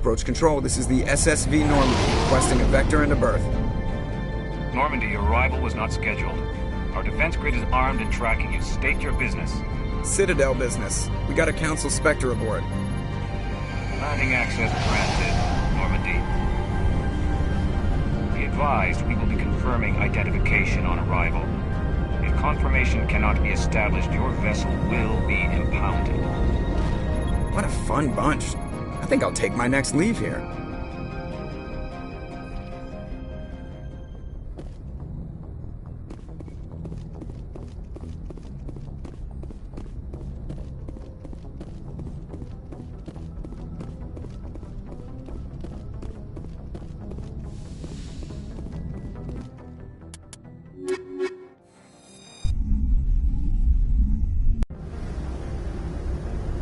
Approach control, this is the SSV Normandy, requesting a vector and a berth. Normandy, your arrival was not scheduled. Our defense grid is armed and tracking you. State your business. Citadel business. We got a Council Spectre aboard. Landing access granted, Normandy. Be advised, we will be confirming identification on arrival. If confirmation cannot be established, your vessel will be impounded. What a fun bunch. I think I'll take my next leave here.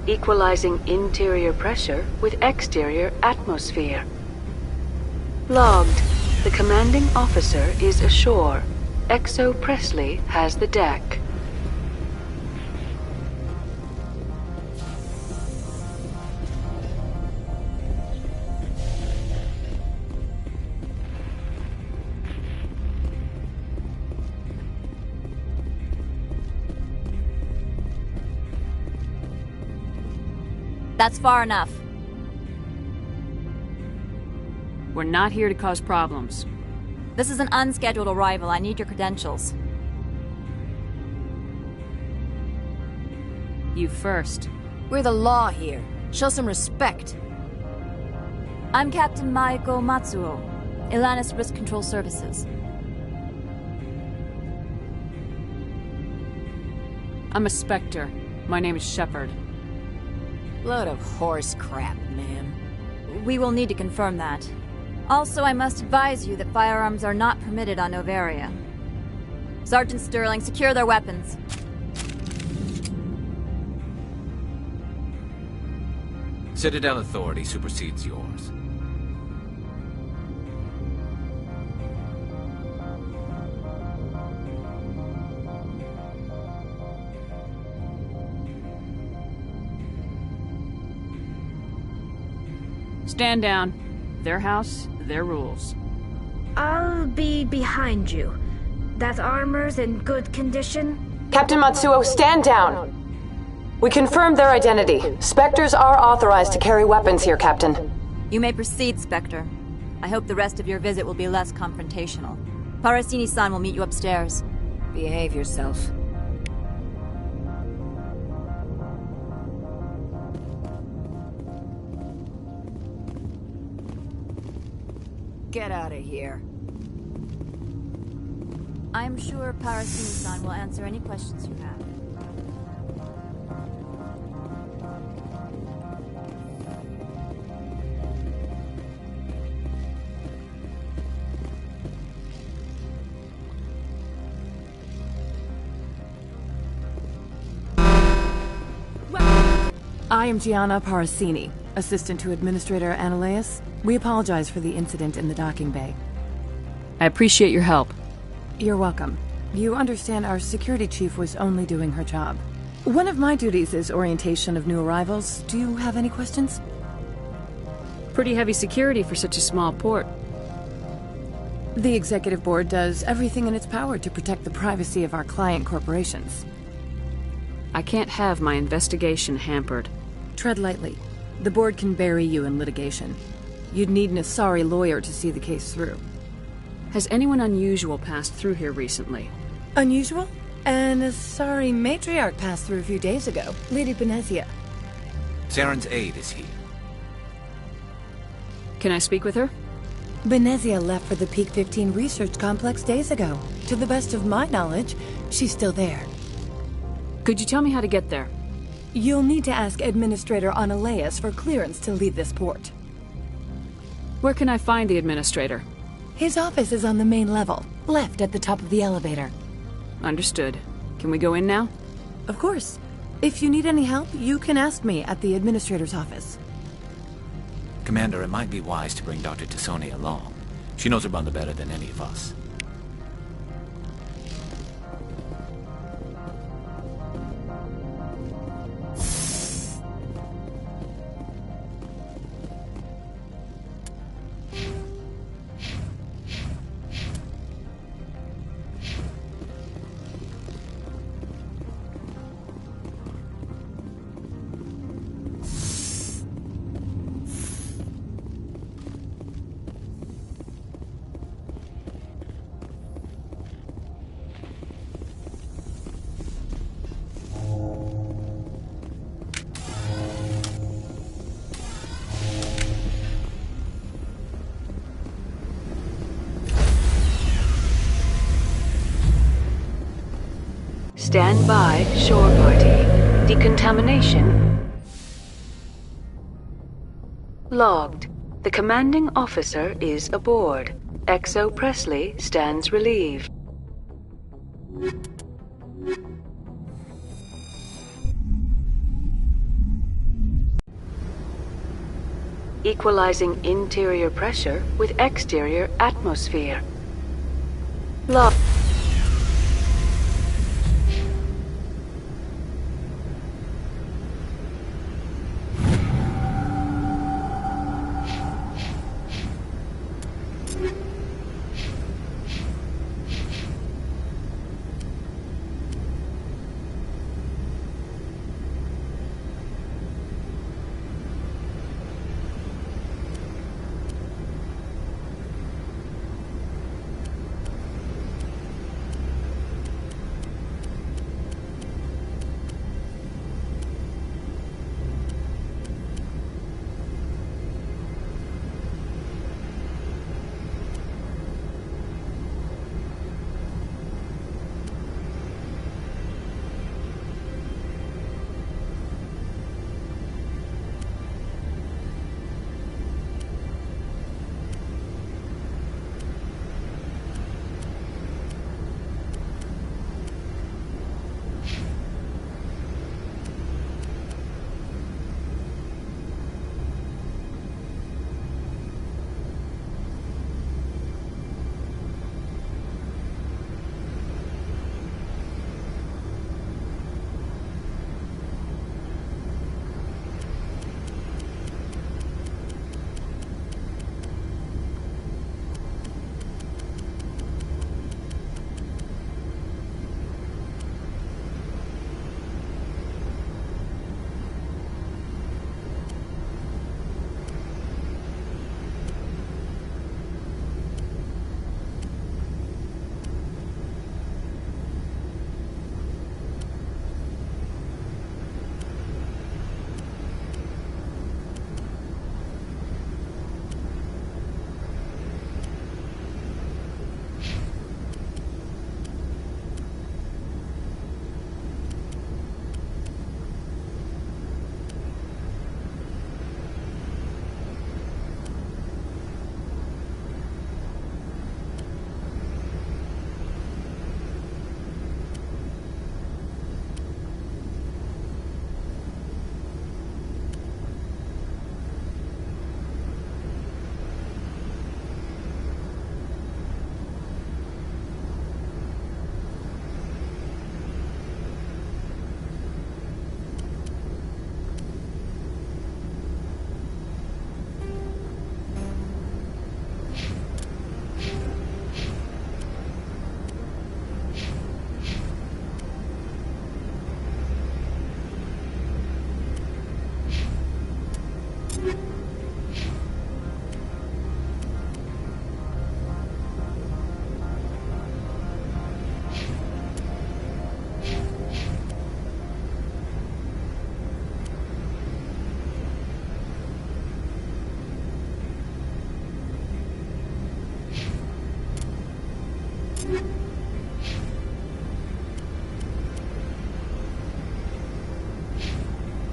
Equalizing interior pressure with exterior atmosphere. Logged. The commanding officer is ashore. Exo Presley has the deck. That's far enough. We're not here to cause problems. This is an unscheduled arrival. I need your credentials. You first. We're the law here. Show some respect. I'm Captain Maiko Matsuo, Ilanis Risk Control Services. I'm a Spectre. My name is Shepard. Load of horse crap, ma'am. We will need to confirm that. Also, I must advise you that firearms are not permitted on Noveria. Sergeant Sterling, secure their weapons. Citadel authority supersedes yours. Stand down. Their house, their rules. I'll be behind you. That armor's in good condition? Captain Matsuo, stand down! We confirmed their identity. Spectres are authorized to carry weapons here, Captain. You may proceed, Spectre. I hope the rest of your visit will be less confrontational. Parasini-san will meet you upstairs. Behave yourself. Get out of here. I'm sure Parasini-san will answer any questions you have. I am Gianna Parasini, assistant to Administrator Ananias. We apologize for the incident in the docking bay. I appreciate your help. You're welcome. You understand our security chief was only doing her job. One of my duties is orientation of new arrivals. Do you have any questions? Pretty heavy security for such a small port. The Executive Board does everything in its power to protect the privacy of our client corporations. I can't have my investigation hampered. Tread lightly. The board can bury you in litigation. You'd need an Asari lawyer to see the case through. Has anyone unusual passed through here recently? Unusual? An Asari matriarch passed through a few days ago. Lady Benezia. Saren's aide is here. Can I speak with her? Benezia left for the Peak 15 research complex days ago. To the best of my knowledge, she's still there. Could you tell me how to get there? You'll need to ask Administrator Ananias for clearance to leave this port. Where can I find the Administrator? His office is on the main level, left at the top of the elevator. Understood. Can we go in now? Of course. If you need any help, you can ask me at the Administrator's office. Commander, it might be wise to bring Dr. Tassoni along. She knows her bunda better than any of us. Stand by, shore party. Decontamination logged. The commanding officer is aboard. XO Presley stands relieved. Equalizing interior pressure with exterior atmosphere. Logged.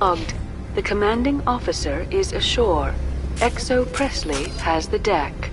Logged. The commanding officer is ashore. XO Presley has the deck.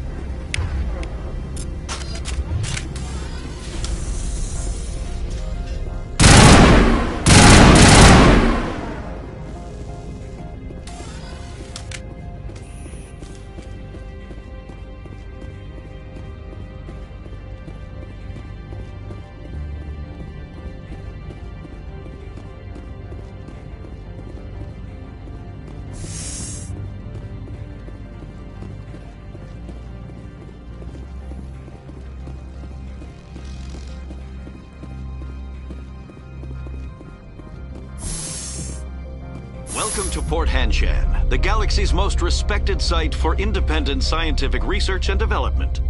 Welcome to Port Hanshan, the galaxy's most respected site for independent scientific research and development.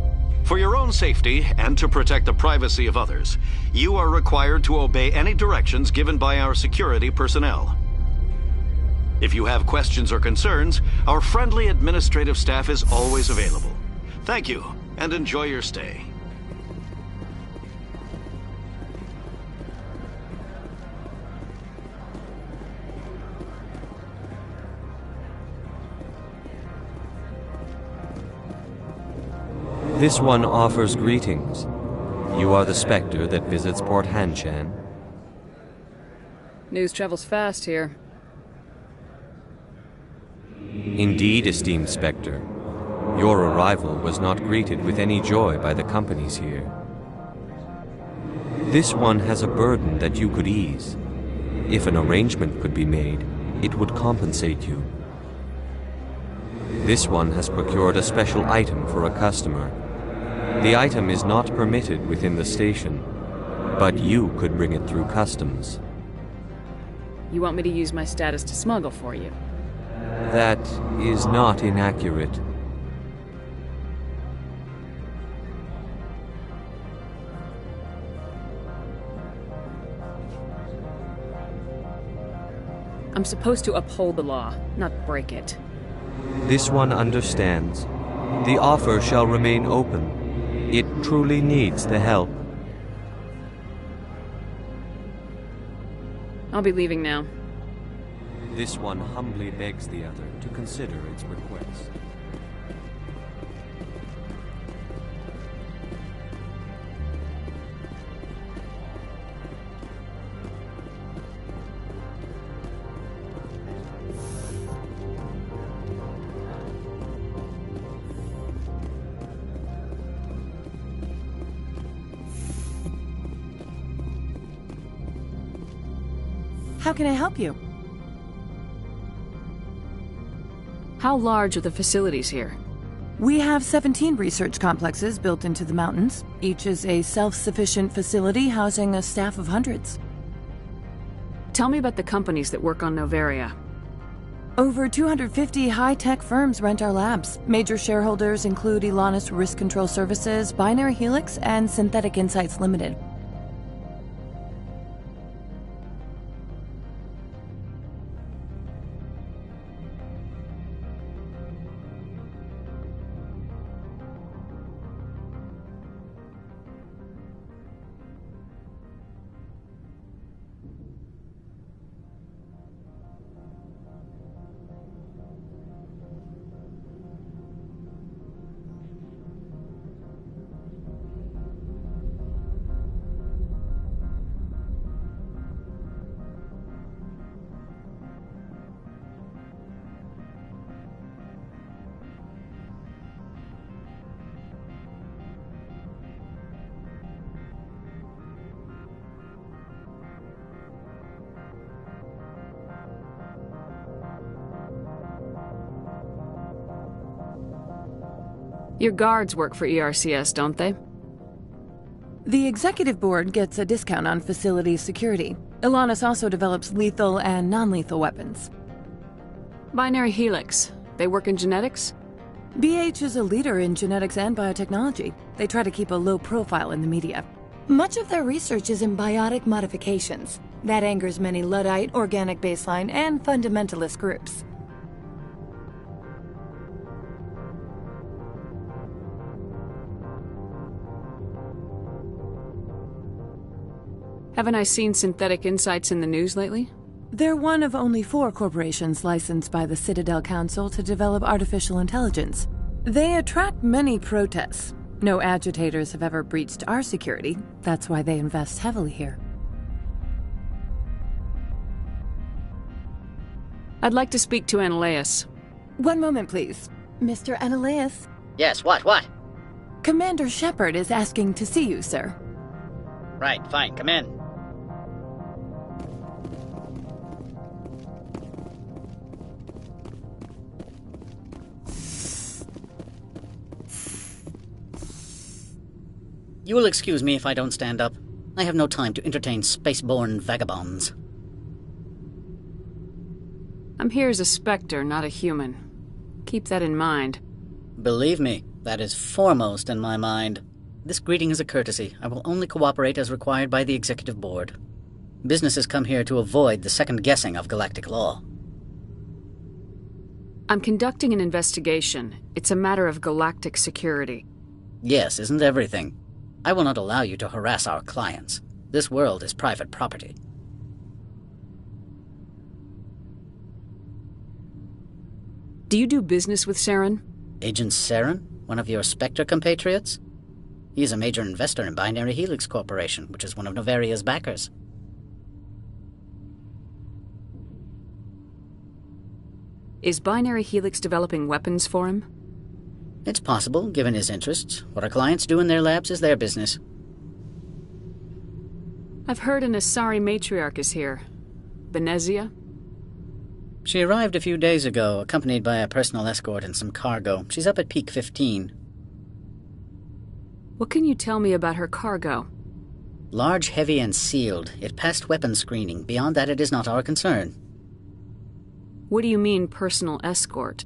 For your own safety and to protect the privacy of others, you are required to obey any directions given by our security personnel. If you have questions or concerns, our friendly administrative staff is always available. Thank you, and enjoy your stay. This one offers greetings. You are the Spectre that visits Port Hanshan. News travels fast here. Indeed, esteemed Spectre. Your arrival was not greeted with any joy by the companies here. This one has a burden that you could ease. If an arrangement could be made, it would compensate you. This one has procured a special item for a customer. The item is not permitted within the station, but you could bring it through customs. You want me to use my status to smuggle for you? That is not inaccurate. I'm supposed to uphold the law, not break it. This one understands. The offer shall remain open. It truly needs the help. I'll be leaving now. This one humbly begs the other to consider its request. How can I help you? How large are the facilities here? We have 17 research complexes built into the mountains. Each is a self-sufficient facility housing a staff of hundreds. Tell me about the companies that work on Noveria. Over 250 high-tech firms rent our labs. Major shareholders include Elanus Risk Control Services, Binary Helix, and Synthetic Insights Limited. Your guards work for ERCS, don't they? The executive board gets a discount on facility security. Elanus also develops lethal and non-lethal weapons. Binary Helix. They work in genetics? BH is a leader in genetics and biotechnology. They try to keep a low profile in the media. Much of their research is in biotic modifications. That angers many Luddite, organic baseline, and fundamentalist groups. Haven't I seen Synthetic Insights in the news lately? They're one of only 4 corporations licensed by the Citadel Council to develop artificial intelligence. They attract many protests. No agitators have ever breached our security. That's why they invest heavily here. I'd like to speak to Analeas. One moment, please. Mr. Analeas? Yes, what? Commander Shepard is asking to see you, sir. Right, fine, come in. You will excuse me if I don't stand up. I have no time to entertain spaceborne vagabonds. I'm here as a Spectre, not a human. Keep that in mind. Believe me, that is foremost in my mind. This greeting is a courtesy. I will only cooperate as required by the Executive Board. Businesses come here to avoid the second guessing of galactic law. I'm conducting an investigation. It's a matter of galactic security. Yes, isn't everything? I will not allow you to harass our clients. This world is private property. Do you do business with Saren? Agent Saren? One of your Spectre compatriots? He's a major investor in Binary Helix Corporation, which is one of Noveria's backers. Is Binary Helix developing weapons for him? It's possible, given his interests. What our clients do in their labs is their business. I've heard an Asari matriarch is here. Benezia? She arrived a few days ago, accompanied by a personal escort and some cargo. She's up at Peak 15. What can you tell me about her cargo? Large, heavy, and sealed. It passed weapons screening. Beyond that, it is not our concern. What do you mean, personal escort?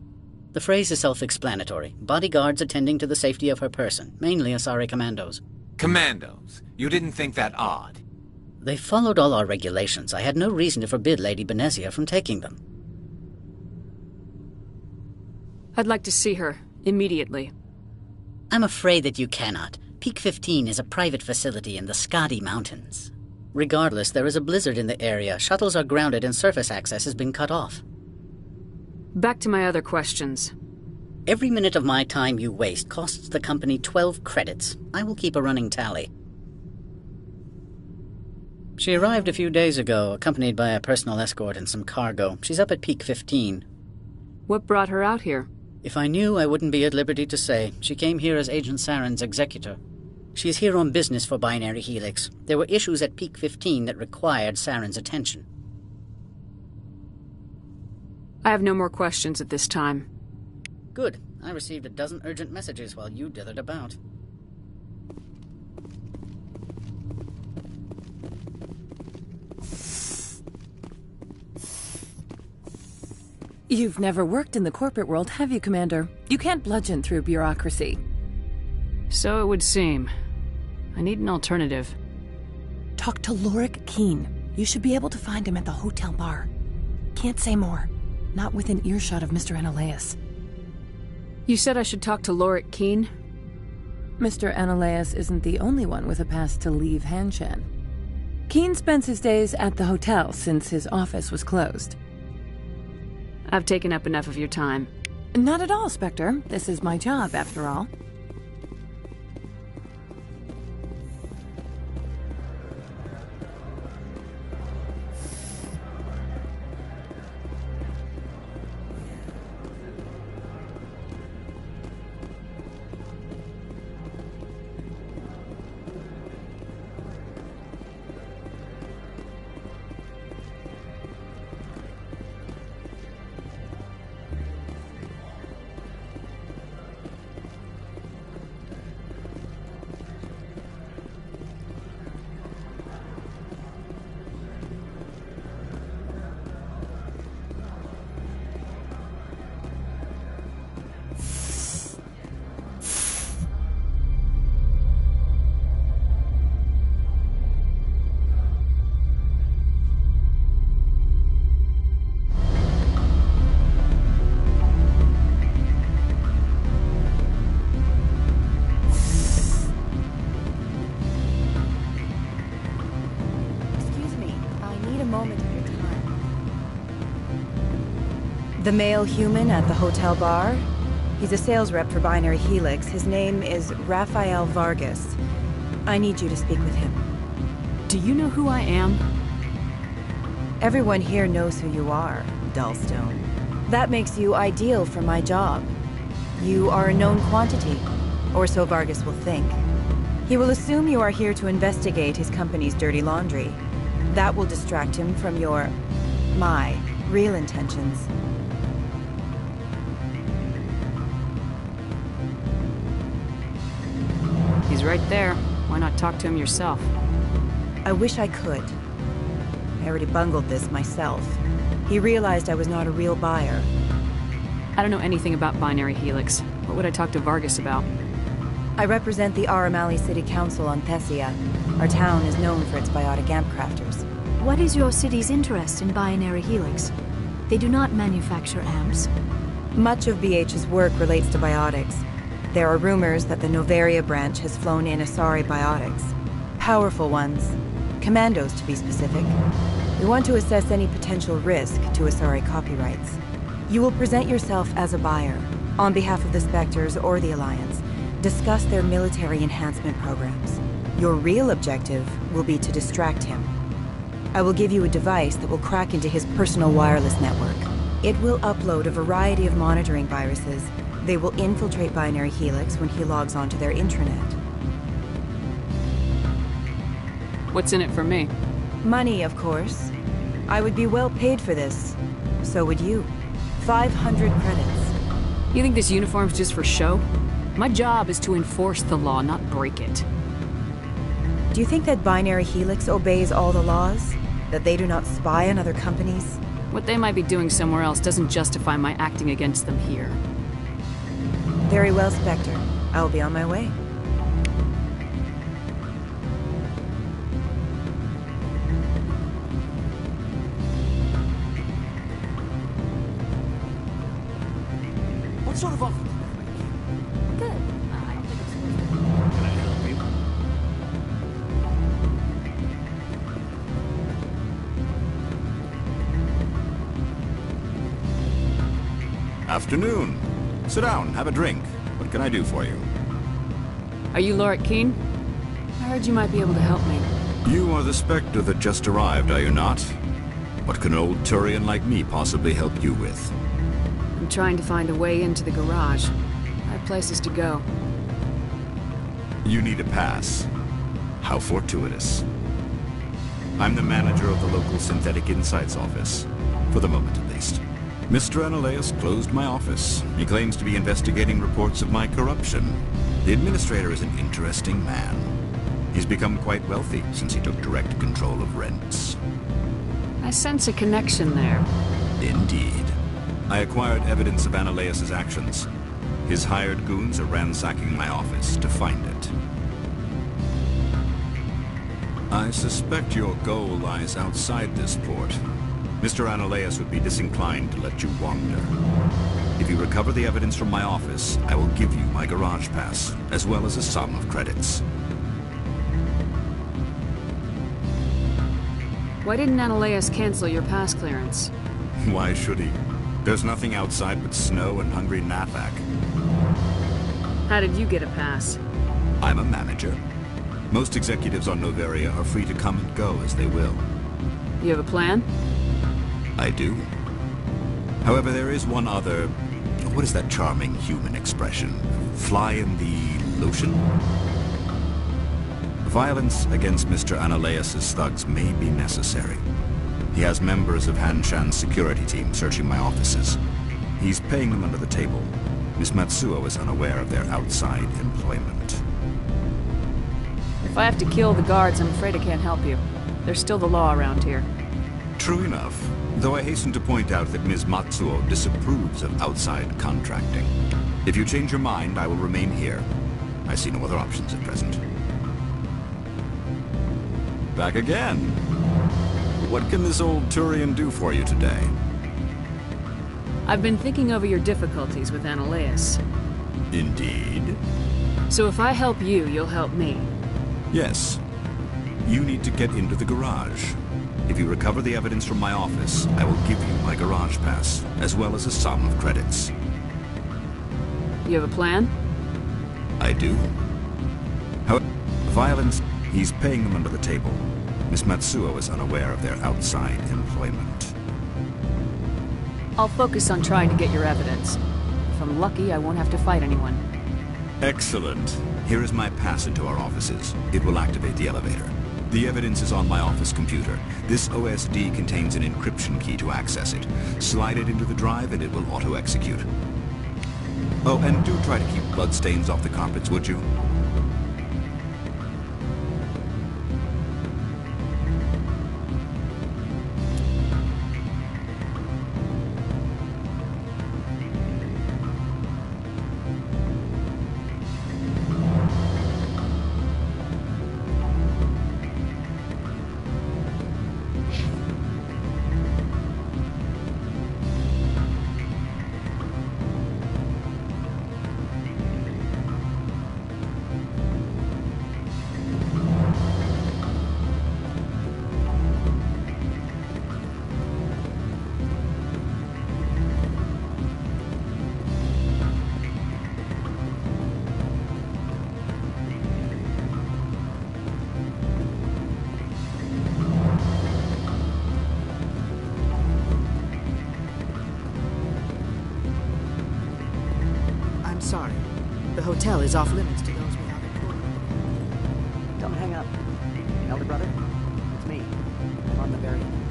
The phrase is self-explanatory. Bodyguards attending to the safety of her person, mainly Asari commandos. Commandos? You didn't think that odd? They followed all our regulations. I had no reason to forbid Lady Benezia from taking them. I'd like to see her, immediately. I'm afraid that you cannot. Peak 15 is a private facility in the Skadi Mountains. Regardless, there is a blizzard in the area. Shuttles are grounded and surface access has been cut off. Back to my other questions. Every minute of my time you waste costs the company 12 credits. I will keep a running tally. She arrived a few days ago, accompanied by a personal escort and some cargo. She's up at Peak 15. What brought her out here? If I knew, I wouldn't be at liberty to say. She came here as Agent Saren's executor. She is here on business for Binary Helix. There were issues at Peak 15 that required Saren's attention. I have no more questions at this time. Good. I received a dozen urgent messages while you dithered about. You've never worked in the corporate world, have you, Commander? You can't bludgeon through bureaucracy. So it would seem. I need an alternative. Talk to Lorik Keene. You should be able to find him at the hotel bar. Can't say more. Not within earshot of Mr. Analaeus. You said I should talk to Lorik Keene? Mr. Analaeus isn't the only one with a pass to leave Hanshan. Keene spends his days at the hotel since his office was closed. I've taken up enough of your time. Not at all, Spectre. This is my job, after all. The male human at the hotel bar? He's a sales rep for Binary Helix. His name is Rafael Vargas. I need you to speak with him. Do you know who I am? Everyone here knows who you are, Dullstone. That makes you ideal for my job. You are a known quantity, or so Vargas will think. He will assume you are here to investigate his company's dirty laundry. That will distract him from my real intentions. He's right there. Why not talk to him yourself? I wish I could. I already bungled this myself. He realized I was not a real buyer. I don't know anything about Binary Helix. What would I talk to Vargas about? I represent the Aramali City Council on Thessia. Our town is known for its biotic amp crafters. What is your city's interest in Binary Helix? They do not manufacture amps. Much of BH's work relates to biotics. There are rumors that the Noveria branch has flown in Asari biotics. Powerful ones. Commandos, to be specific. We want to assess any potential risk to Asari copyrights. You will present yourself as a buyer. on behalf of the Spectres or the Alliance, discuss their military enhancement programs. Your real objective will be to distract him. I will give you a device that will crack into his personal wireless network. It will upload a variety of monitoring viruses. They will infiltrate Binary Helix when he logs onto their intranet. What's in it for me? Money, of course. I would be well paid for this. So would you. 500 credits. You think this uniform's just for show? My job is to enforce the law, not break it. Do you think that Binary Helix obeys all the laws? That they do not spy on other companies? What they might be doing somewhere else doesn't justify my acting against them here. Very well, Spectre. I will be on my way. What sort of offer? Good. I don't think I'm supposed to. Can I help you? Afternoon. Sit down, have a drink. What can I do for you? Are you Lorik Keen? I heard you might be able to help me. You are the Spectre that just arrived, are you not? What can an old Turian like me possibly help you with? I'm trying to find a way into the garage. I have places to go. You need a pass. How fortuitous. I'm the manager of the local Synthetic Insights office. For the moment, at least. Mr. Analeus closed my office. He claims to be investigating reports of my corruption. The administrator is an interesting man. He's become quite wealthy since he took direct control of rents. I sense a connection there. Indeed. I acquired evidence of Analeus's actions. His hired goons are ransacking my office to find it. I suspect your goal lies outside this port. Mr. Analeus would be disinclined to let you wander. If you recover the evidence from my office, I will give you my garage pass, as well as a sum of credits. Why didn't Analeus cancel your pass clearance? Why should he? There's nothing outside but snow and hungry Nafak. How did you get a pass? I'm a manager. Most executives on Noveria are free to come and go as they will. You have a plan? I do. However, there is one other... What is that charming human expression? Fly in the lotion? Violence against Mr. Analeus's thugs may be necessary. He has members of Han Shan's security team searching my offices. He's paying them under the table. Miss Matsuo is unaware of their outside employment. If I have to kill the guards, I'm afraid I can't help you. There's still the law around here. True enough, though I hasten to point out that Ms. Matsuo disapproves of outside contracting. If you change your mind, I will remain here. I see no other options at present. Back again. What can this old Turian do for you today? I've been thinking over your difficulties with Analeus. Indeed. So if I help you, you'll help me. Yes. You need to get into the garage. If you recover the evidence from my office, I will give you my garage pass, as well as a sum of credits. You have a plan? I do. However, violence, he's paying them under the table. Miss Matsuo is unaware of their outside employment. I'll focus on trying to get your evidence. If I'm lucky, I won't have to fight anyone. Excellent. Here is my pass into our offices. It will activate the elevator. The evidence is on my office computer. This OSD contains an encryption key to access it. Slide it into the drive and it will auto-execute. Oh, and do try to keep bloodstains off the carpets, would you? hotel is off limits to those without a code. Don't hang up. Elder brother, it's me. I'm on Noveria.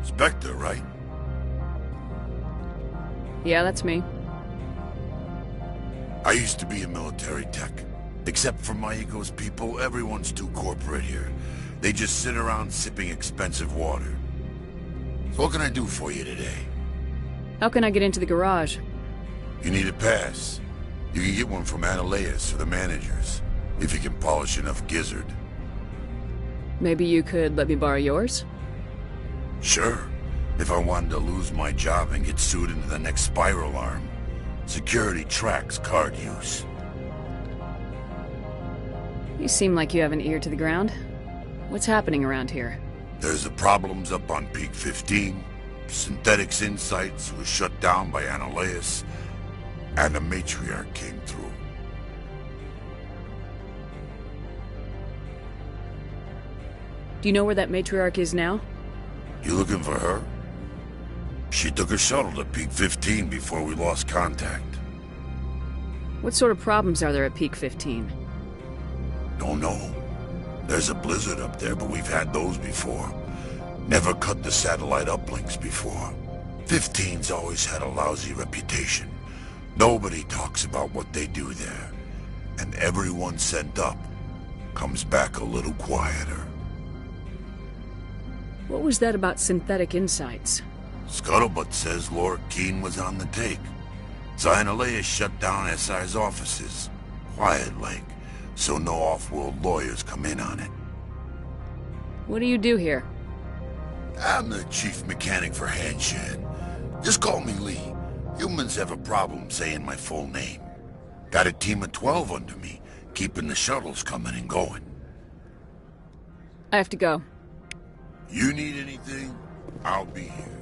Spectre, right? Yeah, that's me. I used to be a military tech. Except for my ego's people, everyone's too corporate here. They just sit around sipping expensive water. So what can I do for you today? How can I get into the garage? You need a pass. You can get one from Analeas or the managers, if you can polish enough gizzard. Maybe you could let me borrow yours? Sure. If I wanted to lose my job and get sued into the next spiral arm. Security tracks card use. You seem like you have an ear to the ground. What's happening around here? There's the problems up on Peak 15. Synthetics Insights was shut down by Analeas. And the matriarch came through. Do you know where that matriarch is now? You looking for her? She took a shuttle to Peak 15 before we lost contact. What sort of problems are there at Peak 15? Don't know. There's a blizzard up there, but we've had those before. Never cut the satellite uplinks before. 15's always had a lousy reputation. Nobody talks about what they do there. And everyone sent up comes back a little quieter. What was that about Synthetic Insights? Scuttlebutt says Lord Keene was on the take. Analeas shut down SI's offices. Quiet-like, so no off-world lawyers come in on it. What do you do here? I'm the chief mechanic for Hanshan. Just call me Lee. Humans have a problem saying my full name. Got a team of 12 under me, keeping the shuttles coming and going. I have to go. You need anything, I'll be here.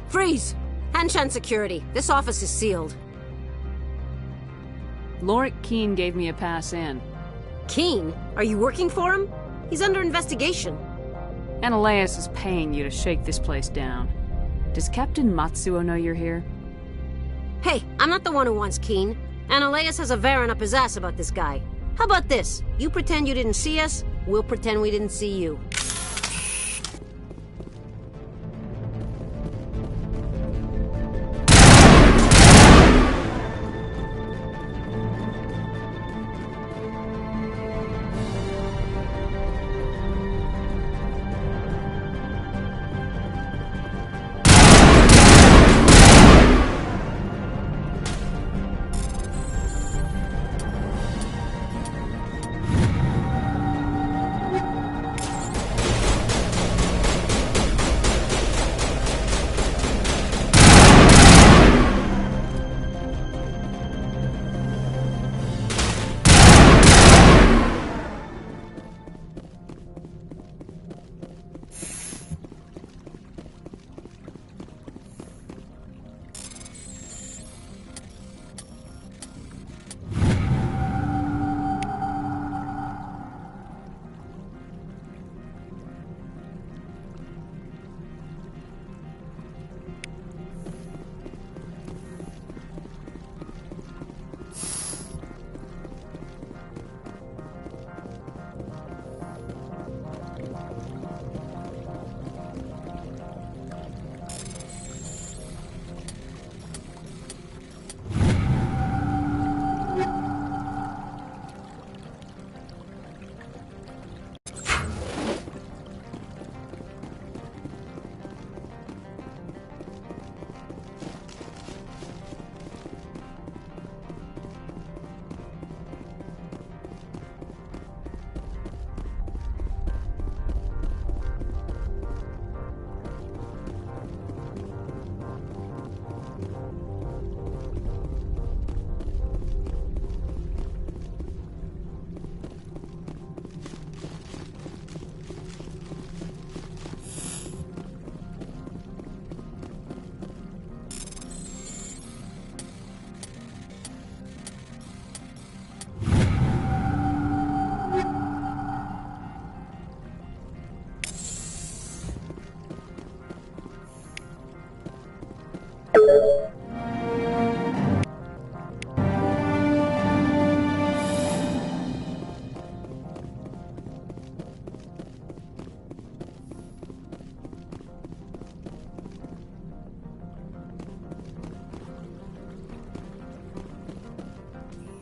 Freeze! Hanshan security. This office is sealed. Lord Keene gave me a pass in. Keene? Are you working for him? He's under investigation. Analeas is paying you to shake this place down. Does Captain Matsuo know you're here? Hey, I'm not the one who wants Keene. Analeas has a Varen up his ass about this guy. How about this? You pretend you didn't see us, we'll pretend we didn't see you.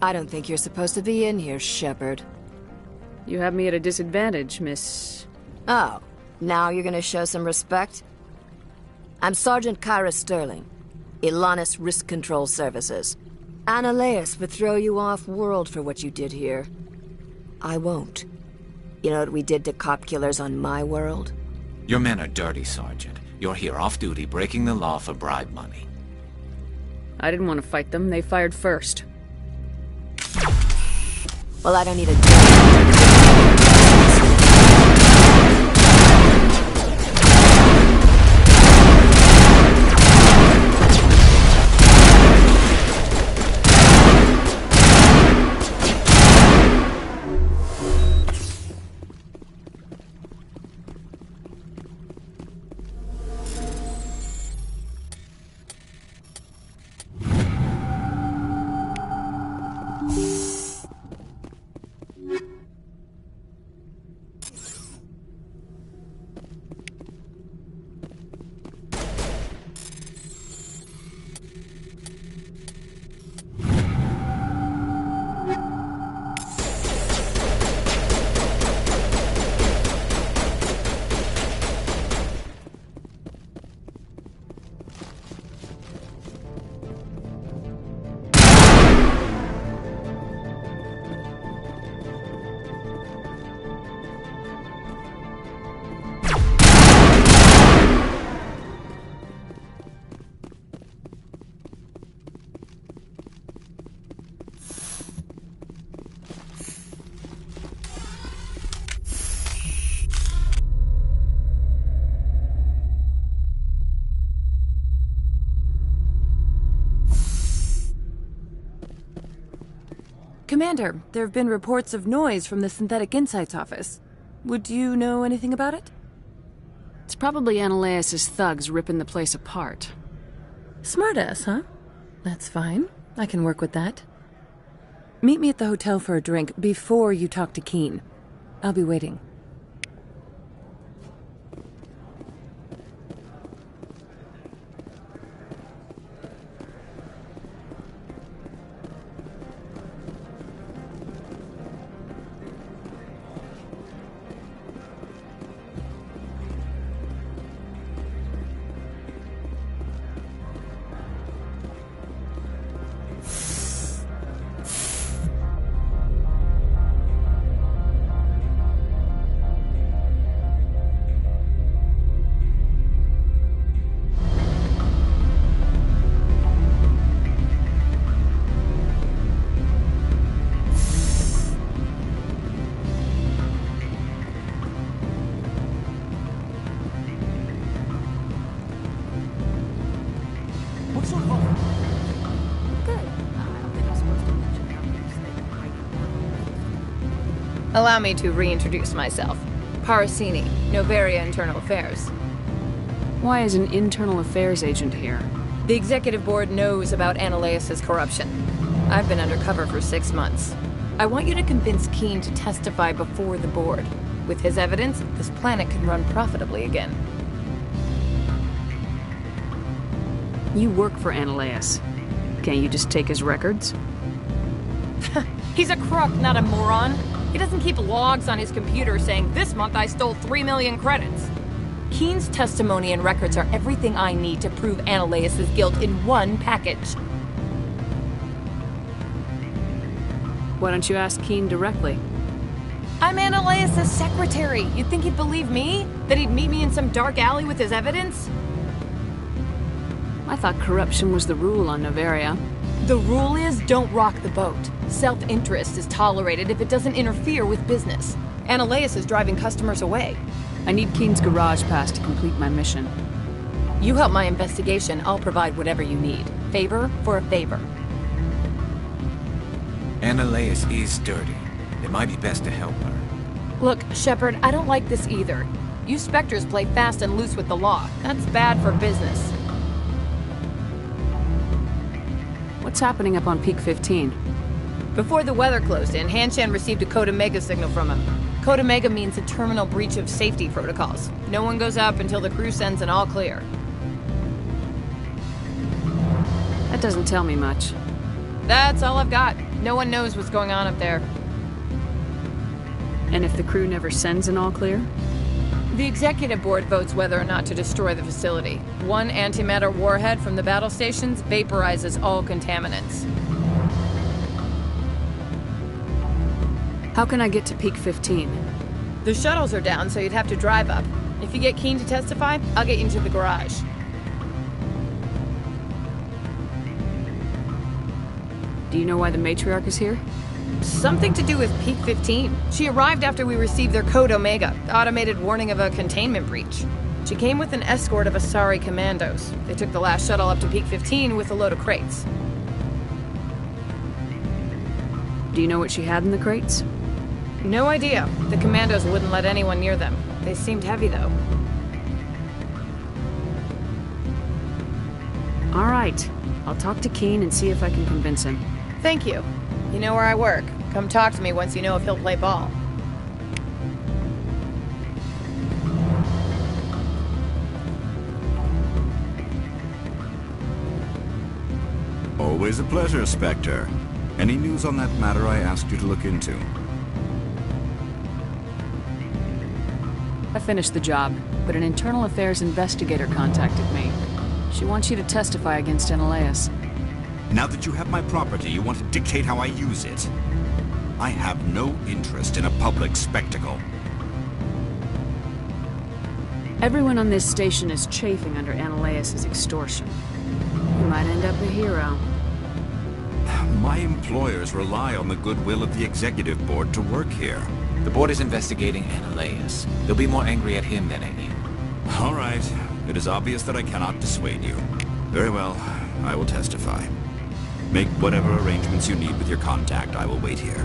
I don't think you're supposed to be in here, Shepard. You have me at a disadvantage, Miss... Oh, now you're gonna show some respect? I'm Sergeant Kyra Sterling, Ilanis Risk Control Services. Annaleus would throw you off-world for what you did here. I won't. You know what we did to cop killers on my world? Your men are dirty, Sergeant. You're here off-duty, breaking the law for bribe money. I didn't want to fight them. They fired first. Well, I don't need a... Commander, there have been reports of noise from the Synthetic Insights office. Would you know anything about it? It's probably Annaleus' thugs ripping the place apart. Smartass, huh? That's fine. I can work with that. Meet me at the hotel for a drink before you talk to Keen. I'll be waiting. Allow me to reintroduce myself. Parasini, Noveria Internal Affairs. Why is an internal affairs agent here? The executive board knows about Annaleus' corruption. I've been undercover for 6 months. I want you to convince Keen to testify before the board. With his evidence, this planet can run profitably again. You work for Annaleus. Can't you just take his records? He's a crook, not a moron. He doesn't keep logs on his computer saying, "This month I stole 3 million credits." Keen's testimony and records are everything I need to prove Annaleus' guilt in one package. Why don't you ask Keen directly? I'm Annaleus' secretary. You'd think he'd believe me? That he'd meet me in some dark alley with his evidence? I thought corruption was the rule on Noveria. The rule is, don't rock the boat. Self-interest is tolerated if it doesn't interfere with business. Annaleus is driving customers away. I need Keen's garage pass to complete my mission. You help my investigation, I'll provide whatever you need. Favor for a favor. Annaleus is dirty. It might be best to help her. Look, Shepard, I don't like this either. You Spectres play fast and loose with the law. That's bad for business. What's happening up on Peak 15? Before the weather closed in, Hanshan received a Code Omega signal from him. Code Omega means a terminal breach of safety protocols. No one goes up until the crew sends an all clear. That doesn't tell me much. That's all I've got. No one knows what's going on up there. And if the crew never sends an all-clear? The executive board votes whether or not to destroy the facility. One antimatter warhead from the battle stations vaporizes all contaminants. How can I get to Peak 15? The shuttles are down, so you'd have to drive up. If you get Keen to testify, I'll get you into the garage. Do you know why the matriarch is here? Something to do with Peak 15. She arrived after we received their Code Omega, automated warning of a containment breach. She came with an escort of Asari commandos. They took the last shuttle up to Peak 15 with a load of crates. Do you know what she had in the crates? No idea. The commandos wouldn't let anyone near them. They seemed heavy, though. All right. I'll talk to Keen and see if I can convince him. Thank you. You know where I work. Come talk to me once you know if he'll play ball. Always a pleasure, Spectre. Any news on that matter I asked you to look into? I finished the job, but an internal affairs investigator contacted me. She wants you to testify against Analeas. Now that you have my property, you want to dictate how I use it. I have no interest in a public spectacle. Everyone on this station is chafing under Analeas' extortion. You might end up a hero. My employers rely on the goodwill of the executive board to work here. The board is investigating Analeas. They'll be more angry at him than at you. All right. It is obvious that I cannot dissuade you. Very well. I will testify. Make whatever arrangements you need with your contact. I will wait here.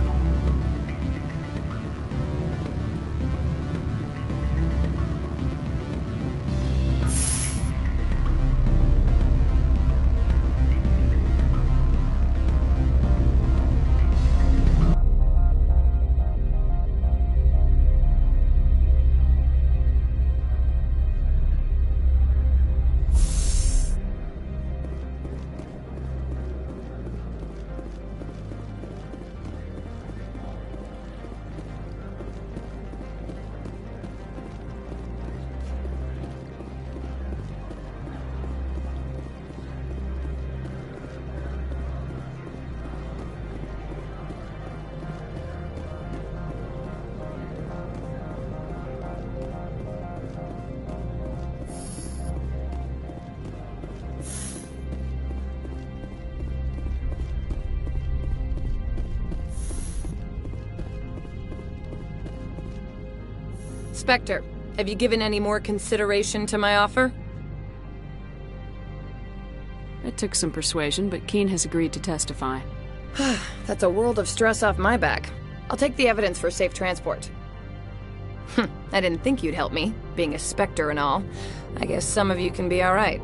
Spectre, have you given any more consideration to my offer? It took some persuasion, but Keen has agreed to testify. That's a world of stress off my back. I'll take the evidence for safe transport. I didn't think you'd help me, being a Spectre and all. I guess some of you can be alright.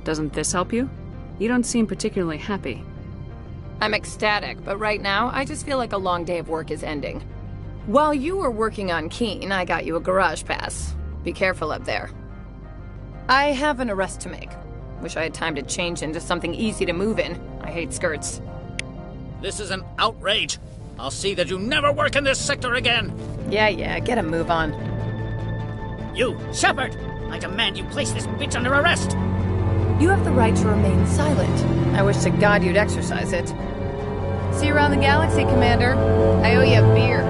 Doesn't this help you? You don't seem particularly happy. I'm ecstatic, but right now, I just feel like a long day of work is ending. While you were working on Keen, I got you a garage pass. Be careful up there. I have an arrest to make. Wish I had time to change into something easy to move in. I hate skirts. This is an outrage. I'll see that you never work in this sector again. Yeah, get a move on. You, Shepard! I demand you place this bitch under arrest! You have the right to remain silent. I wish to God you'd exercise it. See you around the galaxy, Commander. I owe you a beer.